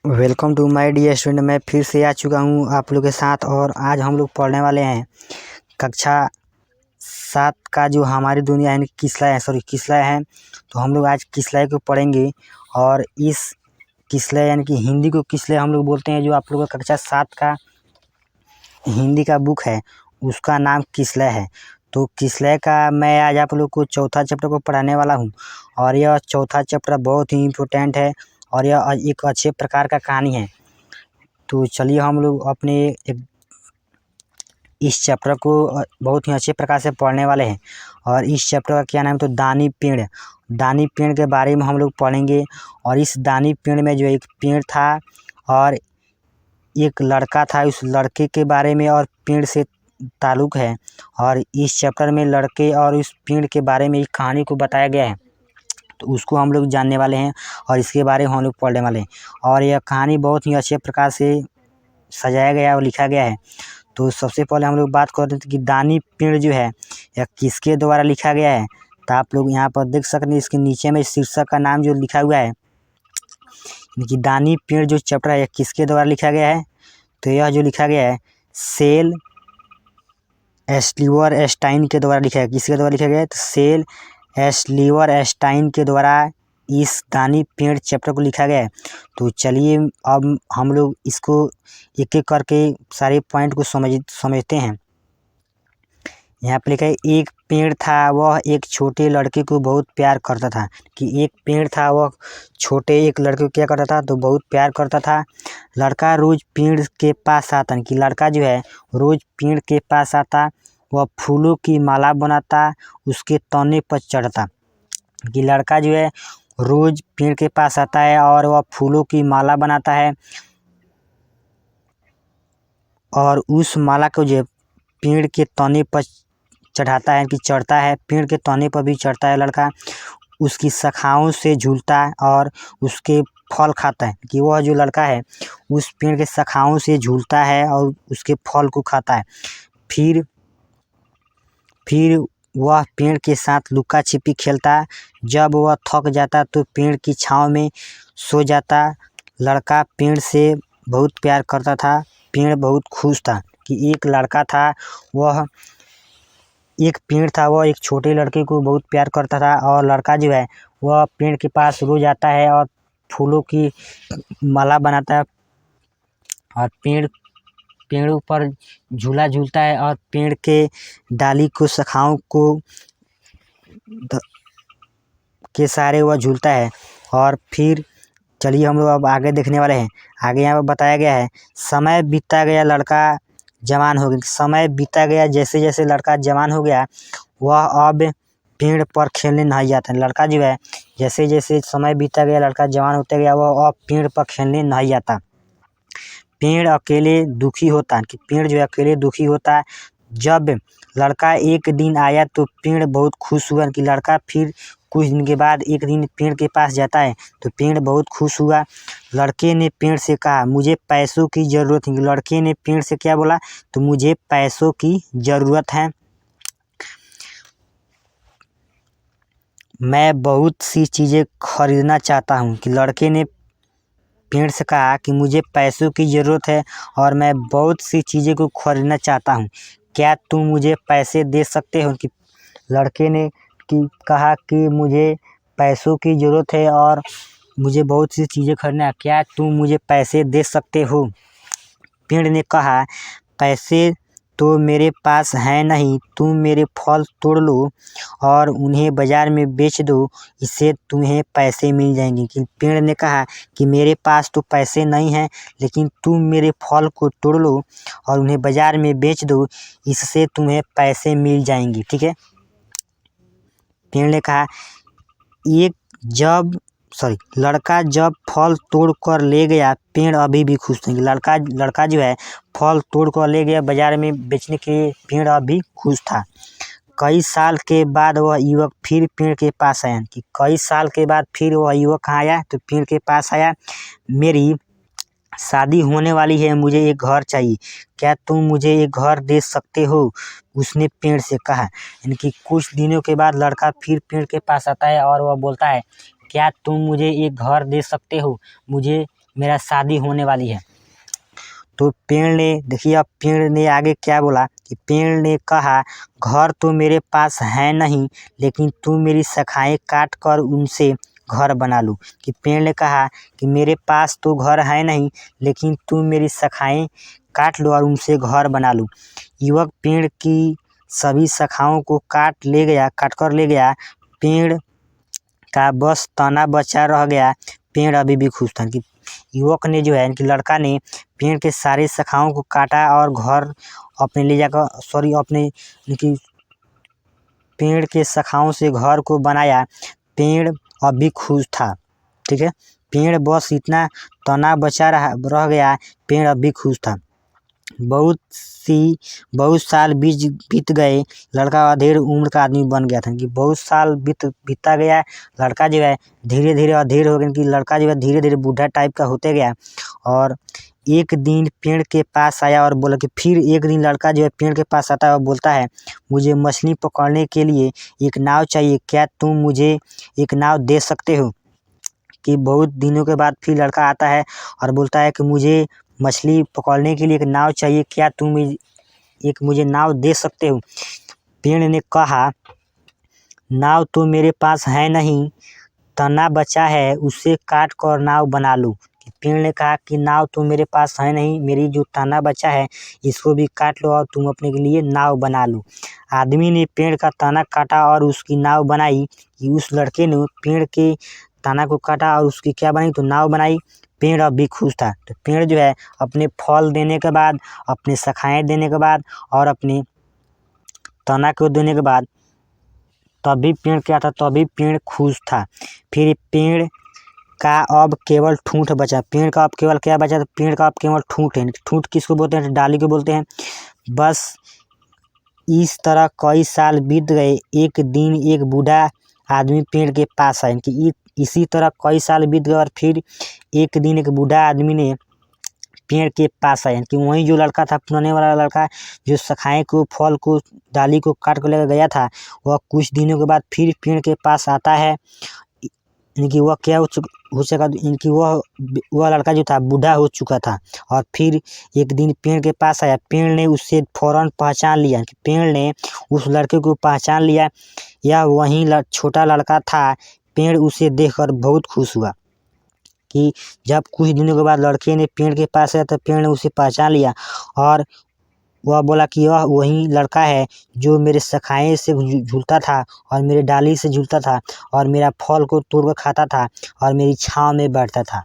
Welcome to my dear student. मैं फिर से आ चुका हूँ आप लोग के साथ और आज हम लोग पढ़ने वाले हैं कक्षा 7 का जो हमारी दुनिया है किसलय है। तो हम लोग आज किसलय को पढ़ेंगे और इस किसलय यानी कि हिंदी को किसलय हम लोग बोलते हैं। जो आप लोग का कक्षा 7 का हिंदी का बुक है उसका नाम किसलय है। तो किसलय का मैं आज आप लोग को चौथा चैप्टर को पढ़ाने वाला हूँ और यह चौथा चैप्टर बहुत ही इम्पोर्टेंट है और यह एक अच्छे प्रकार का कहानी है। तो चलिए हम लोग अपने इस चैप्टर को बहुत ही अच्छे प्रकार से पढ़ने वाले हैं। और इस चैप्टर का क्या नाम है, तो दानी पेड़ के बारे में हम लोग पढ़ेंगे। और इस दानी पेड़ में जो एक पेड़ था और एक लड़का था, उस लड़के के बारे में और पेड़ से ताल्लुक़ है। और इस चैप्टर में लड़के और उस पेड़ के बारे में एक कहानी को बताया गया है, तो उसको हम लोग जानने वाले हैं और इसके बारे में हम लोग पढ़ने वाले हैं। और यह कहानी बहुत ही अच्छे प्रकार से सजाया गया और लिखा गया है। तो सबसे पहले हम लोग बात कर रहे थे कि दानी पेड़ जो है यह किसके द्वारा लिखा गया है। तो आप लोग यहाँ पर देख सकते हैं, इसके नीचे में शीर्षक का नाम जो लिखा हुआ है कि दानी पेड़ जो चैप्टर है यह किसके द्वारा लिखा गया है। तो यह जो लिखा गया है सेल एस्लीवर-स्टाइन के द्वारा लिखा है। किसके द्वारा लिखा गया है, तो सेल एस्लीवर-स्टाइन के द्वारा इस दानी पेड़ चैप्टर को लिखा गया है। तो चलिए अब हम लोग इसको एक एक करके सारे पॉइंट को समझते हैं। यहाँ पे लिखा है एक पेड़ था, वह एक छोटे लड़के को बहुत प्यार करता था। कि एक पेड़ था, वह छोटे एक लड़के को क्या करता था, तो बहुत प्यार करता था। लड़का रोज पेड़ के पास आता, कि लड़का जो है रोज पेड़ के पास आता, वह फूलों की माला बनाता, उसके तने पर चढ़ता। कि लड़का जो है रोज पेड़ के पास आता है और वह फूलों की माला बनाता है और उस माला को जो पेड़ के तने पर चढ़ाता है, कि चढ़ता है, पेड़ के तने पर भी चढ़ता है लड़का। उसकी शाखाओं से झूलता है और उसके फल खाता है। कि वह जो लड़का है उस पेड़ के शाखाओं से झूलता है और उसके फल को खाता है। फिर वह पेड़ के साथ लुका छिपी खेलता। जब वह थक जाता तो पेड़ की छांव में सो जाता। लड़का पेड़ से बहुत प्यार करता था, पेड़ बहुत खुश था। कि एक लड़का था, वह एक पेड़ था, वह एक छोटे लड़के को बहुत प्यार करता था और लड़का जो है वह पेड़ के पास रोज आता है और फूलों की माला बनाता है और पेड़ ऊपर झूला झूलता है और पेड़ के डाली को शाखाओं को के सहारे वह झूलता है। और फिर चलिए हम लोग अब आगे देखने वाले हैं। आगे यहाँ पर बताया गया है समय बीतता गया, लड़का जवान हो गया। समय बीता गया, जैसे जैसे लड़का जवान हो गया वह अब पेड़ पर खेलने नहीं जाता। लड़का जो है जैसे जैसे समय बीता गया, लड़का जवान होता गया, वह अब पेड़ पर खेलने नहीं जाता। पेड़ अकेले दुखी होता, कि पेड़ जो है अकेले दुखी होता। जब लड़का एक दिन आया तो पेड़ बहुत खुश हुआ। कि लड़का फिर कुछ दिन के बाद एक दिन पेड़ के पास जाता है तो पेड़ बहुत खुश हुआ। लड़के ने पेड़ से कहा मुझे पैसों की ज़रूरत है। लड़के ने पेड़ से क्या बोला, तो मुझे पैसों की ज़रूरत है, मैं बहुत सी चीज़ें खरीदना चाहता हूँ। कि लड़के ने पेड़ से कहा कि मुझे पैसों की ज़रूरत है और मैं बहुत सी चीज़ें को खरीदना चाहता हूँ, क्या तुम मुझे पैसे दे सकते हो। कि लड़के ने कहा कि मुझे पैसों की ज़रूरत है और मुझे बहुत सी चीज़ें खरीदना है, क्या तुम मुझे पैसे दे सकते हो। पेड़ ने कहा पैसे तो मेरे पास हैं नहीं, तुम मेरे फल तोड़ लो और उन्हें बाज़ार में बेच दो, इससे तुम्हें पैसे मिल जाएंगे। कि पेड़ ने कहा कि मेरे पास तो पैसे नहीं हैं, लेकिन तुम मेरे फल को तोड़ लो और उन्हें बाज़ार में बेच दो, इससे तुम्हें पैसे मिल जाएंगे। ठीक है। पेड़ ने कहा लड़का जब फल तोड़ कर ले गया, पेड़ अभी भी खुश था। लड़का जो है फल तोड़ कर ले गया बाजार में बेचने के लिए, पेड़ अभी खुश था। कई साल के बाद वह युवक फिर पेड़ के पास आया। कि कई साल के बाद फिर वह युवक कहाँ आया, तो पेड़ के पास आया। मेरी शादी होने वाली है, मुझे एक घर चाहिए, क्या तुम मुझे एक घर दे सकते हो, उसने पेड़ से कहा। यानी कि कुछ दिनों के बाद लड़का फिर पेड़ के पास आता है और वह बोलता है क्या तुम मुझे एक घर दे सकते हो, मुझे मेरा शादी होने वाली है। तो पेड़ ने देखिए, अब पेड़ ने आगे क्या बोला कि पेड़ ने कहा, घर तो मेरे पास है नहीं, लेकिन तू मेरी शाखाएं काट कर उनसे घर बना लूँ। कि पेड़ ने कहा कि मेरे पास तो घर है नहीं, लेकिन तू मेरी शाखाएं काट लो और उनसे घर बना लूँ। युवक पेड़ की सभी शाखाओं को काट कर ले गया। पेड़ का बस तना बचा रह गया। पेड़ अभी भी खुश था। कि युवक ने जो है, इनकी लड़का ने पेड़ के सारे शाखाओं को काटा और घर अपने ले जाकर अपने इनकी पेड़ के शाखाओं से घर को बनाया। पेड़ अभी खुश था। ठीक है, पेड़ बस इतना तना बचा रह गया। पेड़ अभी खुश था। बहुत साल बीत गए। लड़का अधेड़ उम्र का आदमी बन गया था। कि बहुत साल बीता गया। लड़का जो है धीरे धीरे अधेड़ हो गया। कि लड़का जो है धीरे धीरे बूढ़ा टाइप का होते गया। और एक दिन पेड़ के पास आया और बोला कि फिर एक दिन लड़का जो है पेड़ के पास आता है और बोलता है, मुझे मछली पकड़ने के लिए एक नाव चाहिए, क्या तुम मुझे एक नाव दे सकते हो। कि बहुत दिनों के बाद फिर लड़का आता है और बोलता है कि मुझे मछली पकड़ने के लिए एक नाव चाहिए, क्या तुम मुझे नाव दे सकते हो। पेड़ ने कहा, नाव तो मेरे पास है नहीं, तना बचा है, उसे काट कर नाव बना लूँ। पेड़ ने कहा कि नाव तो मेरे पास है नहीं, मेरी जो तना बचा है इसको भी काट लो और तुम अपने के लिए नाव बना लो। आदमी ने पेड़ का तना काटा और उसकी नाव बनाई। कि उस लड़के ने पेड़ के तना को काटा और उसकी क्या बनाई, तो नाव बनाई। पेड़ अब भी खुश था। तो पेड़ जो है अपने फल देने के बाद, अपने शाखाएं देने के बाद और अपने तना को देने के बाद तभी पेड़ क्या था, तभी पेड़ खुश था। फिर पेड़ का अब केवल ठूंठ बचा। पेड़ का अब केवल क्या बचा, तो पेड़ का अब केवल ठूंठ है। ठूंठ किसको बोलते हैं, डाली को बोलते हैं। बस इस तरह कई साल बीत गए। एक दिन एक बूढ़ा आदमी पेड़ के पास आया। कि इसी तरह कई साल बीत गए और फिर एक दिन एक बूढ़ा आदमी ने पेड़ के पास आया। कि वही जो लड़का था, पुराने वाला लड़का, जो शाखाएं को, फल को, डाली को काट कर लेकर गया था, वह कुछ दिनों के बाद फिर पेड़ के पास आता है। इनकी वह क्या हो चुका, इनकी वह लड़का जो था बूढ़ा हो चुका था। और फिर एक दिन पेड़ के पास आया। पेड़ ने उससे फौरन पहचान लिया। कि पेड़ ने उस लड़के को पहचान लिया, यह वही छोटा लड़का था। पेड़ उसे देखकर बहुत खुश हुआ। कि जब कुछ दिनों के बाद लड़के ने पेड़ के पास आया तो पेड़ ने उसे पहचान लिया और वह बोला कि यह वही लड़का है जो मेरे शाखाएं से झूलता था और मेरे डाली से झूलता था और मेरा फल को तोड़कर खाता था और मेरी छांव में बैठता था।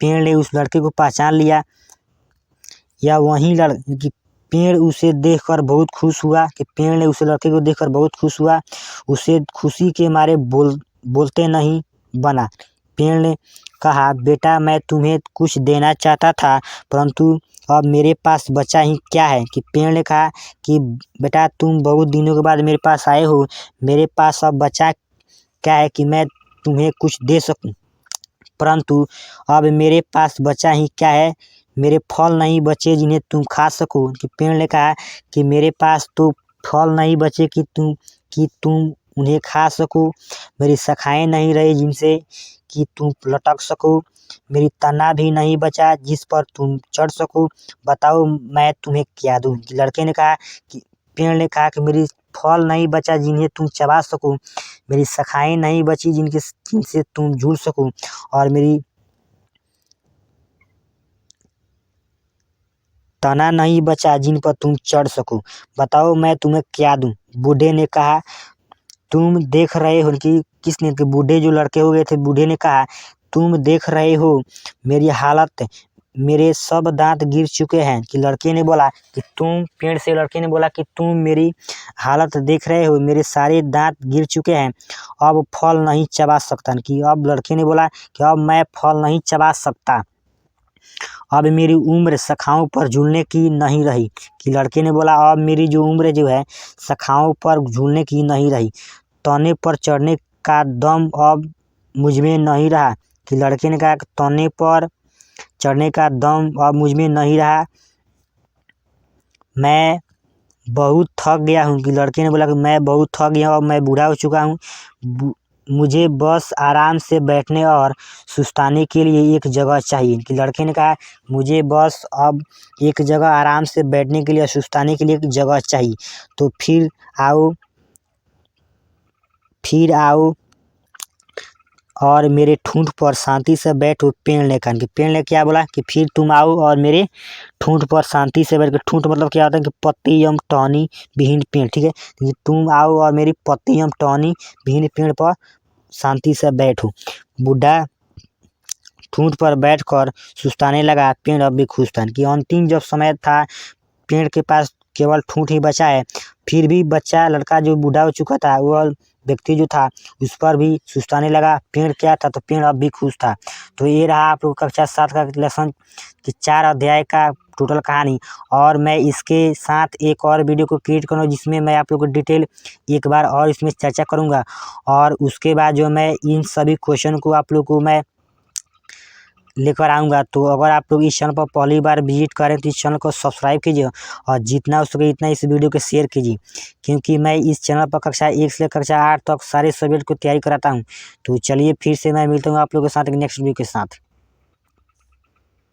पेड़ ने उस लड़के को पहचान लिया, या वही कि पेड़ उसे देखकर बहुत खुश हुआ। कि पेड़ ने उस लड़के को देखकर बहुत खुश हुआ। उसे खुशी के मारे बोलते नहीं बना। पेड़ ने कहा, बेटा मैं तुम्हें कुछ देना चाहता था, परंतु अब मेरे पास बचा ही क्या है। कि पेड़ ने कहा कि बेटा तुम बहुत दिनों के बाद मेरे पास आए हो, मेरे पास अब बचा क्या है कि मैं तुम्हें कुछ दे सकूं, परंतु अब मेरे पास बचा ही क्या है, मेरे फल नहीं बचे जिन्हें तुम खा सको। कि पेड़ ने कहा कि मेरे पास तो फल नहीं बचे कि तुम उन्हें खा सको, मेरी शाखाएं नहीं रही जिनसे कि तुम लटक सको, मेरी तना भी नहीं बचा जिस पर तुम चढ़ सको, बताओ मैं तुम्हें क्या दूं। लड़के ने कहा कि पेड़ ने कहा कि मेरी फल नहीं बचा जिन्हें तुम चबा सको, मेरी शाखाएं नहीं बची जिनसे तुम झूल सको, और मेरी तना नहीं बचा जिन पर तुम चढ़ सको, बताओ मैं तुम्हें क्या दूं। बूढ़े ने कहा, तुम देख रहे हो कि किसने, कि बूढ़े जो लड़के हो गए थे, बूढ़े ने कहा तुम देख रहे हो मेरी हालत, मेरे सब दांत गिर चुके हैं। कि लड़के ने बोला कि पेड़ से लड़के ने बोला कि तुम मेरी हालत देख रहे हो, मेरे सारे दांत गिर चुके हैं, अब फल नहीं चबा सकता। कि अब लड़के ने बोला कि अब मैं फल नहीं चबा सकता, अब मेरी उम्र शाखाओं पर झूलने की नहीं रही। कि लड़के ने बोला अब मेरी जो उम्र जो है शाखाओं पर झूलने की नहीं रही, तने पर चढ़ने का दम अब मुझ में नहीं रहा। कि लड़के ने कहा कि तने पर चढ़ने का दम अब मुझ में नहीं रहा, मैं बहुत थक गया हूँ। कि लड़के ने बोला कि मैं बहुत थक गया हूँ, अब मैं बूढ़ा हो चुका हूँ, मुझे बस आराम से बैठने और सुस्ताने के लिए एक जगह चाहिए। कि लड़के ने कहा मुझे बस अब एक जगह आराम से बैठने के लिए और सुस्ताने के लिए एक जगह चाहिए। तो फिर आओ और मेरे ठूंठ पर शांति से बैठो पेड़ ने कहा। कि पेड़ ने क्या बोला कि फिर तुम आओ और मेरे ठूंठ पर शांति से बैठ के। ठूंठ मतलब क्या होता है कि पत्ती एवं टहनी विहीन पेड़, ठीक है। कि तुम आओ और मेरी पत्ती एवं टहनी विहीन पेड़ पर शांति से बैठो। बूढ़ा ठूंठ पर बैठकर सुस्ताने लगा, पेड़ अब भी खुश था। कि अंतिम जब समय था, पेड़ के पास केवल ठूंठ ही बचा है, फिर भी बच्चा लड़का जो बूढ़ा हो चुका था वह व्यक्ति जो था उस पर भी सुस्ताने लगा। पेड़ क्या था, तो पेड़ अब भी खुश था। तो ये रहा आप लोग कक्षा 7 का लेसन कि 4 अध्याय का टोटल कहानी। और मैं इसके साथ एक और वीडियो को क्रिएट करूँगा जिसमें मैं आप लोग को डिटेल एक बार और इसमें चर्चा करूँगा। और उसके बाद जो मैं इन सभी क्वेश्चन को आप लोग को मैं लेकर आऊँगा। तो अगर आप लोग इस चैनल पर पहली बार विजिट करें तो इस चैनल को सब्सक्राइब कीजिए और जितना हो सके इतना इस वीडियो को शेयर कीजिए, क्योंकि मैं इस चैनल पर कक्षा 1 से कक्षा 8 तक सारे सब्जेक्ट को तैयारी कराता हूँ। तो चलिए फिर से मैं मिलता हूँ आप लोगों के साथ एक नेक्स्ट वीडियो के साथ।